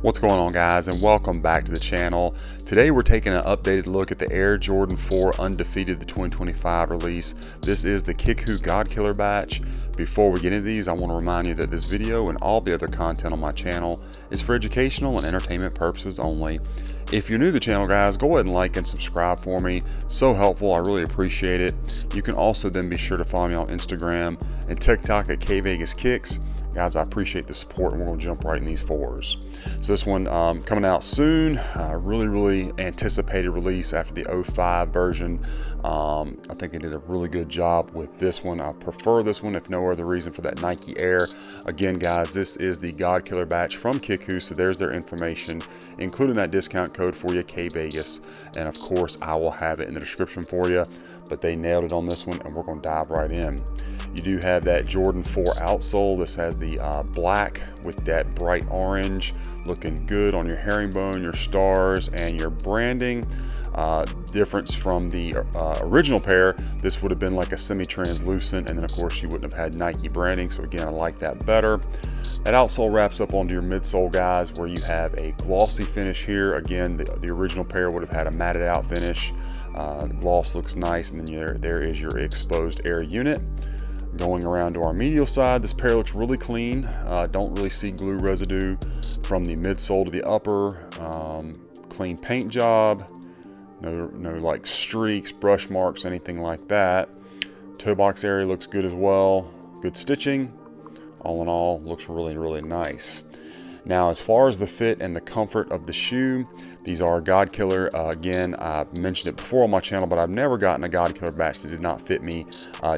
What's going on, guys, and welcome back to the channel. Today we're taking an updated look at the Air Jordan 4 Undefeated, the 2025 release. This is the Kickwho godkiller batch. Before we get into these, I want to remind you that this video and all the other content on my channel is for educational and entertainment purposes only. If you're new to the channel, guys, go ahead and like and subscribe for me. So helpful, I really appreciate it. You can also then be sure to follow me on Instagram and TikTok at kvegaskickz. Guys, I appreciate the support, and we're going to jump right in these fours. So this one coming out soon, really anticipated release after the 05 version. I think they did a really good job with this one. I prefer this one if no other reason for that Nike Air. Again, guys, this is the godkiller batch from Kickwho, so there's their information, including that discount code for you, KVegas, and of course I will have it in the description for you. But they nailed it on this one, and we're going to dive right in. You do have that Jordan 4 outsole. This has the black with that bright orange, looking good on your herringbone, your stars, and your branding. Difference from the original pair, this would have been like a semi-translucent, and then of course you wouldn't have had Nike branding, so again, I like that better. That outsole wraps up onto your midsole, guys, where you have a glossy finish here. Again, the original pair would have had a matted out finish. The gloss looks nice, and then there is your exposed air unit. Going around to our medial side, this pair looks really clean. Don't really see glue residue from the midsole to the upper. Clean paint job. No like streaks, brush marks, anything like that. Toe box area looks good as well. Good stitching. All in all, looks really nice. Now, as far as the fit and the comfort of the shoe, these are godkiller. Again, I've mentioned it before on my channel, but I've never gotten a godkiller batch that did not fit me,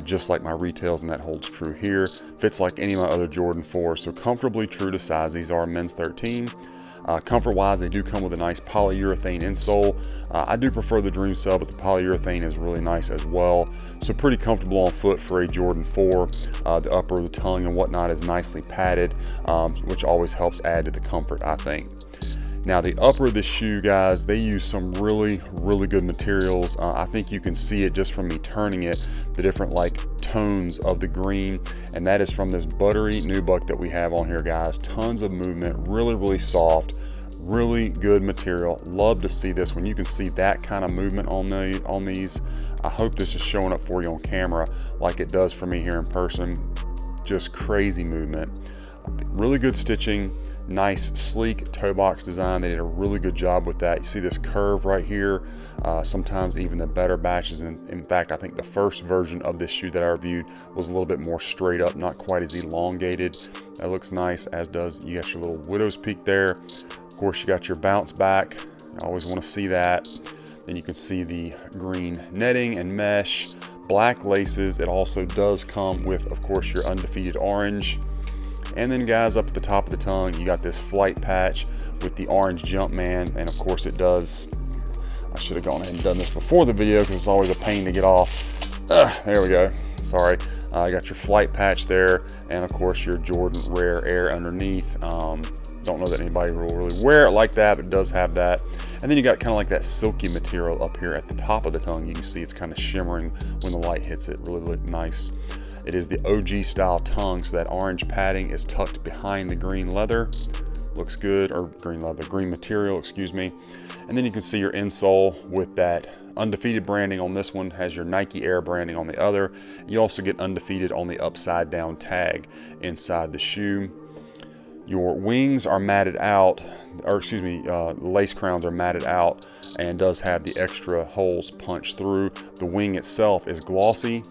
just like my retails, and that holds true here. Fits like any of my other Jordan 4s, so comfortably true to size. These are men's 13. Comfort-wise, they do come with a nice polyurethane insole. I do prefer the Dream Cell, but the polyurethane is really nice as well. So pretty comfortable on foot for a Jordan 4. The upper of the tongue and whatnot is nicely padded, which always helps add to the comfort, I think. Now, the upper of the shoe, guys, they use some really good materials. I think you can see it just from me turning it, the different like tones of the green, and that is from this buttery nubuck that we have on here, guys. Tons of movement, really soft, really good material. Love to see this when you can see that kind of movement on these. I hope this is showing up for you on camera like it does for me here in person. Just crazy movement. Really good stitching. Nice sleek toe box design. They did a really good job with that. You see this curve right here. Sometimes even the better batches, in fact, I think the first version of this shoe that I reviewed was a little bit more straight up, not quite as elongated. That looks nice, as does, you got your little widow's peak there. Of course, you got your bounce back. I always want to see that. Then you can see the green netting and mesh, black laces. It also does come with, of course, your Undefeated orange. And then, guys, up at the top of the tongue, you got this flight patch with the orange Jumpman, and of course it does. I should have gone ahead and done this before the video because it's always a pain to get off. There we go. Sorry. You got your flight patch there, and of course your Jordan Rare Air underneath. Don't know that anybody will really wear it like that, but it does have that. And then you got kind of like that silky material up here at the top of the tongue. You can see it's kind of shimmering when the light hits it. Really nice. It is the OG style tongue, so that orange padding is tucked behind the green leather. Looks good, or green leather, green material, excuse me. And then you can see your insole with that Undefeated branding on this one, has your Nike Air branding on the other. You also get Undefeated on the upside down tag inside the shoe. Your wings are matted out, or excuse me, the lace crowns are matted out, and does have the extra holes punched through. The wing itself is glossy.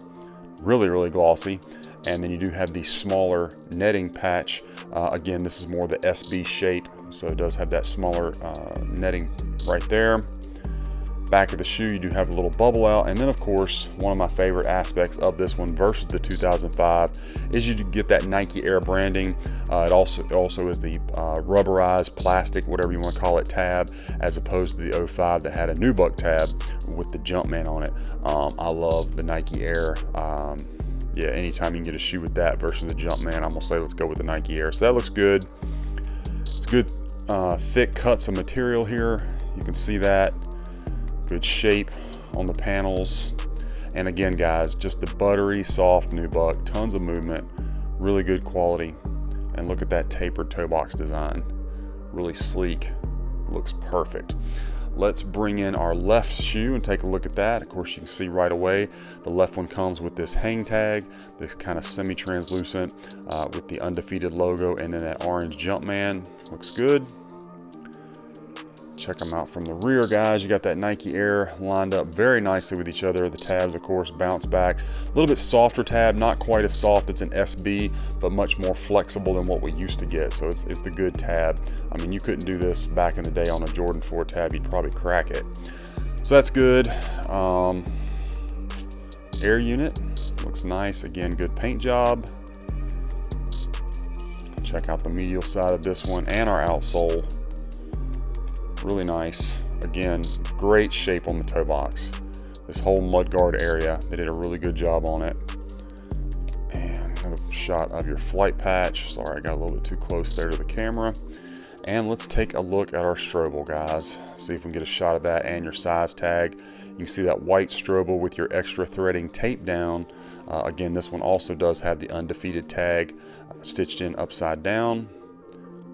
Really glossy. And then you do have the smaller netting patch. Again, this is more the SB shape, so it does have that smaller netting right there. Back of the shoe, you do have a little bubble out. And then, of course, one of my favorite aspects of this one versus the 2005 is you get that Nike Air branding. It also is the rubberized plastic, whatever you want to call it, tab, as opposed to the 05 that had a nubuck tab with the Jumpman on it. I love the Nike Air. Yeah, anytime you can get a shoe with that versus the Jumpman, I'm gonna say let's go with the Nike Air. So that looks good. It's good thick cuts of material here. You can see that. Good shape on the panels. And again, guys, just the buttery soft nubuck, tons of movement, really good quality. And look at that tapered toe box design. really sleek, looks perfect. Let's bring in our left shoe and take a look at that. Of course, you can see right away, the left one comes with this hang tag, this kind of semi-translucent with the Undefeated logo, and then that orange Jumpman. Looks good. Check them out from the rear, guys. You got that Nike Air lined up very nicely with each other. The tabs, of course, bounce back. A little bit softer tab, not quite as soft. It's an SB, but much more flexible than what we used to get. So it's the good tab. I mean, you couldn't do this back in the day on a Jordan 4 tab. You'd probably crack it. So that's good. Air unit looks nice. Again, good paint job. Check out the medial side of this one and our outsole. Really nice. Again, great shape on the toe box. This whole mudguard area, they did a really good job on it. And another shot of your flight patch. Sorry, I got a little bit too close there to the camera. And let's take a look at our strobel, guys. See if we can get a shot of that and your size tag. You can see that white strobel with your extra threading taped down. Again, this one also does have the Undefeated tag stitched in upside down.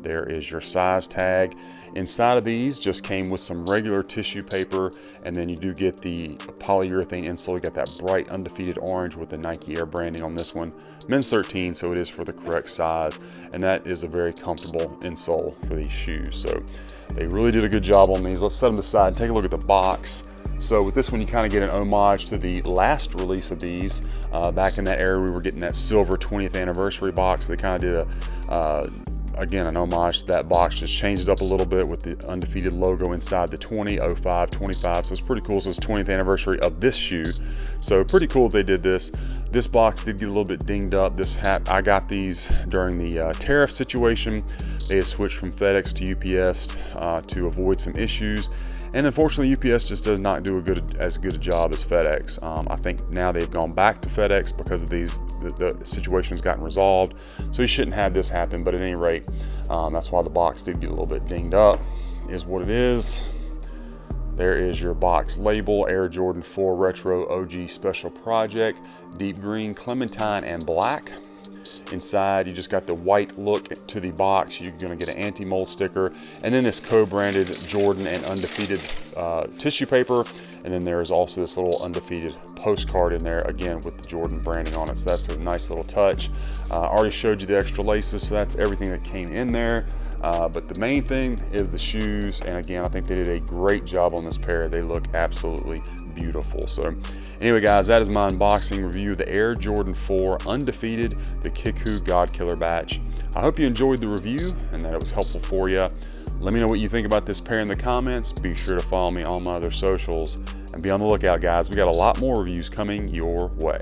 There is your size tag. Inside of these just came with some regular tissue paper, and then you do get the polyurethane insole. You got that bright Undefeated orange with the Nike Air branding on this one. Men's 13, so it is for the correct size, and that is a very comfortable insole for these shoes. So they really did a good job on these. Let's set them aside and take a look at the box. So with this one, you kind of get an homage to the last release of these. Back in that era, we were getting that silver 20th anniversary box. They kind of did again, an homage to that box, just changed it up a little bit with the Undefeated logo inside the 20, 05, 25. So it's pretty cool. So it's 20th anniversary of this shoe. So pretty cool they did this. This box did get a little bit dinged up. This hat, I got these during the tariff situation. They had switched from FedEx to UPS to avoid some issues. And unfortunately, UPS just does not do as good a job as FedEx. I think now they've gone back to FedEx because of the situation has gotten resolved. So you shouldn't have this happen, but at any rate, that's why the box did get a little bit dinged up, is what it is. There is your box label, Air Jordan 4 Retro OG Special Project, deep green, clementine, and black. Inside, you just got the white look to the box. You're going to get an anti-mold sticker, and then this co-branded Jordan and Undefeated tissue paper, and then there is also this little Undefeated postcard in there, again with the Jordan branding on it. So that's a nice little touch. I already showed you the extra laces, so that's everything that came in there. But the main thing is the shoes, and again, I think they did a great job on this pair. They look absolutely beautiful. So anyway, guys, that is my unboxing review of the Air Jordan 4 Undefeated, the Kickwho godkiller batch. I hope you enjoyed the review and that it was helpful for you. Let me know what you think about this pair in the comments. Be sure to follow me on my other socials, and be on the lookout, guys. We got a lot more reviews coming your way.